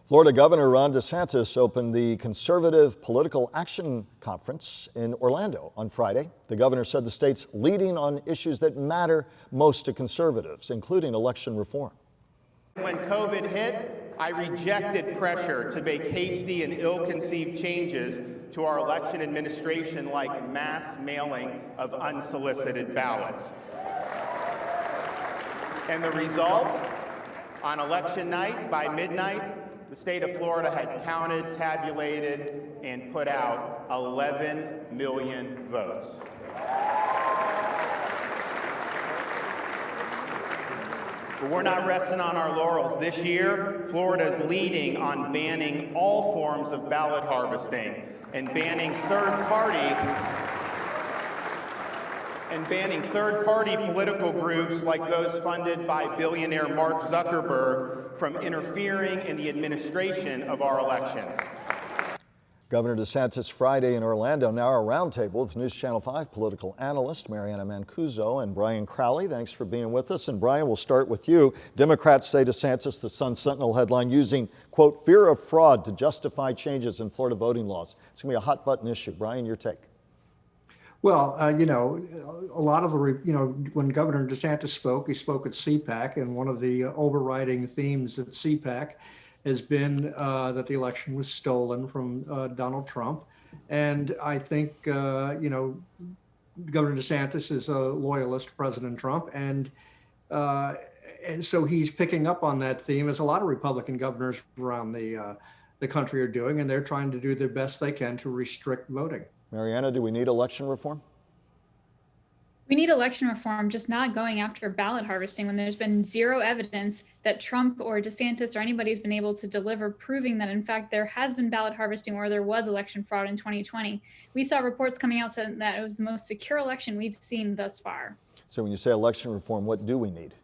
Florida Governor Ron DeSantis opened the Conservative Political Action Conference in Orlando on Friday. The governor said the state's leading on issues that matter most to conservatives, including election reform. When COVID hit, I rejected pressure to make hasty and ill-conceived changes to our election administration, like mass mailing of unsolicited ballots. And the result, on election night, by midnight, the state of Florida had counted, tabulated, and put out 11 million votes. But we're not resting on our laurels. This year, Florida is leading on banning all forms of ballot harvesting and banning third-party political groups like those funded by billionaire Mark Zuckerberg from interfering in the administration of our elections. Governor DeSantis Friday in Orlando. Now our roundtable with News Channel 5 political analyst Mary Anna Mancuso and Brian Crowley. Thanks for being with us. And Brian, we'll start with you. Democrats say DeSantis, the Sun Sentinel headline, using, quote, fear of fraud to justify changes in Florida voting laws. It's going to be a hot button issue. Brian, your take. Well, a lot of the, when Governor DeSantis spoke, he spoke at CPAC, and one of the overriding themes at CPAC has been that the election was stolen from Donald Trump. And I think, Governor DeSantis is a loyalist to President Trump. And so he's picking up on that theme, as a lot of Republican governors around the country are doing, and they're trying to do their best they can to restrict voting. Mary Anna, do we need election reform? We need election reform, just not going after ballot harvesting when there's been zero evidence that Trump or DeSantis or anybody has been able to deliver proving that, in fact, there has been ballot harvesting or there was election fraud in 2020. We saw reports coming out saying that it was the most secure election we've seen thus far. So when you say election reform, what do we need?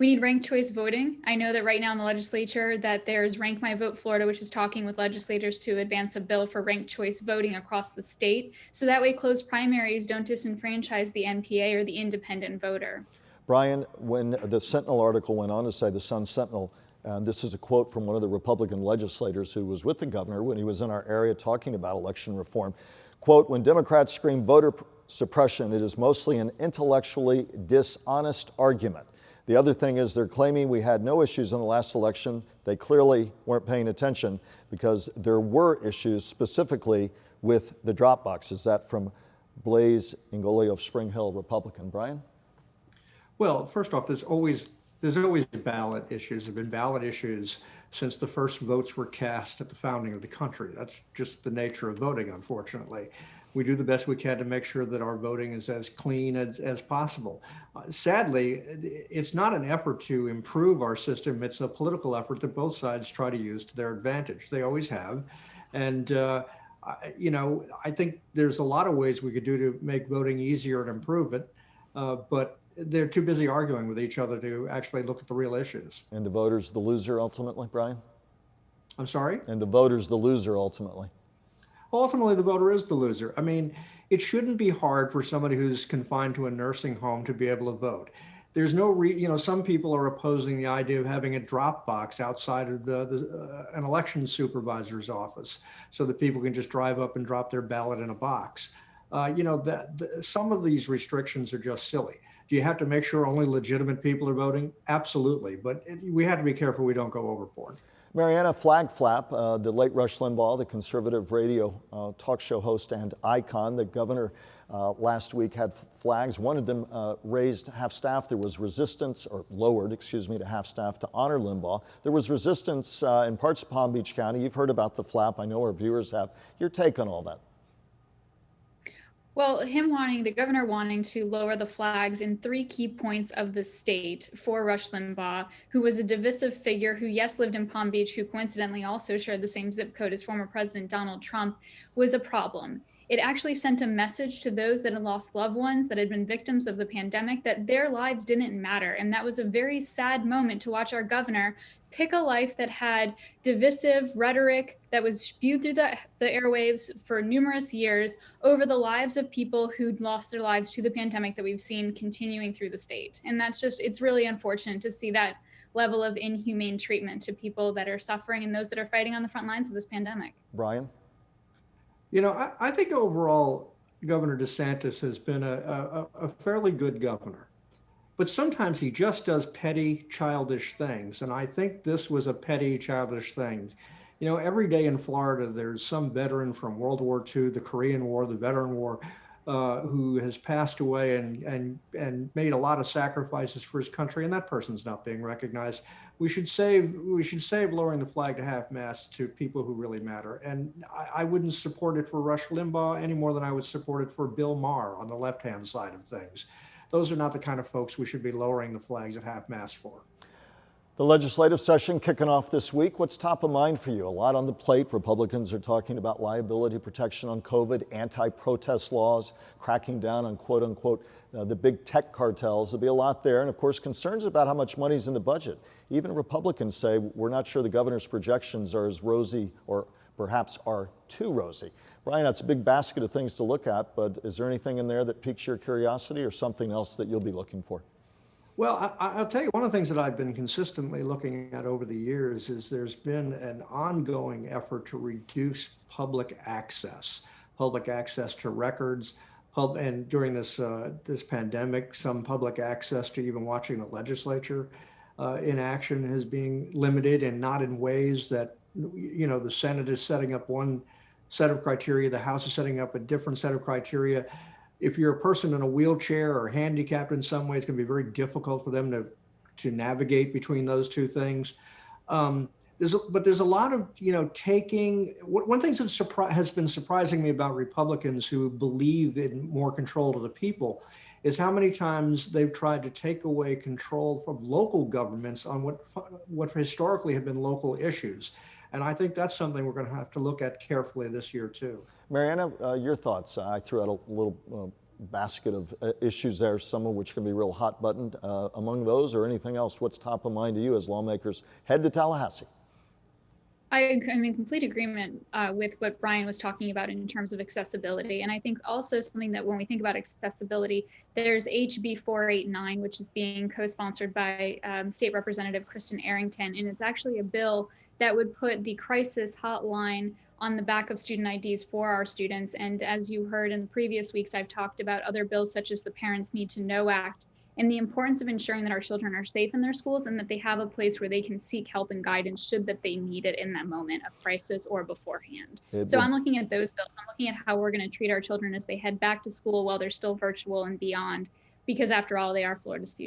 We need ranked choice voting. I know that right now in the legislature that there's Rank My Vote Florida, which is talking with legislators to advance a bill for ranked choice voting across the state. So that way closed primaries don't disenfranchise the NPA or the independent voter. Brian, when the Sentinel article went on to say, the Sun Sentinel, this is a quote from one of the Republican legislators who was with the governor when he was in our area talking about election reform. Quote, when Democrats scream voter suppression, it is mostly an intellectually dishonest argument. The other thing is they're claiming we had no issues in the last election. They clearly weren't paying attention because there were issues specifically with the drop box. Is that from Blaze Ingolio of Spring Hill, Republican? Brian? Well, first off, there's always ballot issues. There have been ballot issues since the first votes were cast at the founding of the country. That's just the nature of voting, unfortunately. We do the best we can to make sure that our voting is as clean as possible. Sadly, it's not an effort to improve our system. It's a political effort that both sides try to use to their advantage. They always have. And, I think there's a lot of ways we could do to make voting easier and improve it. But they're too busy arguing with each other to actually look at the real issues. And the voter's the loser ultimately, Brian? I'm sorry? And the voter's the loser ultimately. Ultimately, the voter is the loser. I mean, it shouldn't be hard for somebody who's confined to a nursing home to be able to vote. There's no, some people are opposing the idea of having a drop box outside of an election supervisor's office so that people can just drive up and drop their ballot in a box. Some of these restrictions are just silly. Do you have to make sure only legitimate people are voting? Absolutely, but we have to be careful we don't go overboard. Mary Anna, flag flap, the late Rush Limbuagh, the conservative radio talk show host and icon. The governor last week had flags, one of them raised half-staff. There was resistance, or lowered, to half-staff to honor Limbuagh. There was resistance in parts of Palm Beach County. You've heard about the flap. I know our viewers have. Your take on all that? Well, the governor wanting to lower the flags in 3 key points of the state for Rush Limbuagh, who was a divisive figure who, yes, lived in Palm Beach, who coincidentally also shared the same zip code as former President Donald Trump, was a problem. It actually sent a message to those that had lost loved ones, that had been victims of the pandemic, that their lives didn't matter. And that was a very sad moment to watch our governor pick a life that had divisive rhetoric that was spewed through the airwaves for numerous years over the lives of people who'd lost their lives to the pandemic that we've seen continuing through the state. And it's really unfortunate to see that level of inhumane treatment to people that are suffering and those that are fighting on the front lines of this pandemic. Brian? You know, I think overall, Governor DeSantis has been a fairly good governor, but sometimes he just does petty, childish things. And I think this was a petty, childish thing. You know, every day in Florida, there's some veteran from World War II, the Korean War, the Veteran War, who has passed away and made a lot of sacrifices for his country, and that person's not being recognized. We should save lowering the flag to half-mast to people who really matter. And I wouldn't support it for Rush Limbaugh any more than I would support it for Bill Maher on the left-hand side of things. Those are not the kind of folks we should be lowering the flags at half-mast for. The legislative session kicking off this week. What's top of mind for you? A lot on the plate. Republicans are talking about liability protection on COVID, anti-protest laws, cracking down on quote unquote the big tech cartels. There'll be a lot there. And of course, concerns about how much money's in the budget. Even Republicans say we're not sure the governor's projections are as rosy or perhaps are too rosy. Brian, that's a big basket of things to look at, but is there anything in there that piques your curiosity or something else that you'll be looking for? Well, I'll tell you, one of the things that I've been consistently looking at over the years is there's been an ongoing effort to reduce public access to records, and during this pandemic, some public access to even watching the legislature in action is being limited, and not in ways that, you know, the Senate is setting up one set of criteria, the House is setting up a different set of criteria. If you're a person in a wheelchair or handicapped in some way, it's going to be very difficult for them to navigate between those two things. But there's a lot of, you know, one thing that has been surprising me about Republicans who believe in more control to the people is how many times they've tried to take away control from local governments on what historically have been local issues. And I think that's something we're going to have to look at carefully this year, too. Mary Anna, your thoughts? I threw out a little basket of issues there, some of which can be real hot buttoned. Among those or anything else, what's top of mind to you as lawmakers head to Tallahassee? I'm in complete agreement with what Brian was talking about in terms of accessibility. And I think also something that when we think about accessibility, there's HB 489, which is being co-sponsored by State Representative Kristen Arrington. And it's actually a bill that would put the crisis hotline on the back of student IDs for our students. And as you heard in the previous weeks, I've talked about other bills such as the Parents Need to Know Act and the importance of ensuring that our children are safe in their schools and that they have a place where they can seek help and guidance should that they need it in that moment of crisis or beforehand. So I'm looking at those bills. I'm looking at how we're going to treat our children as they head back to school while they're still virtual and beyond, because after all, they are Florida's future.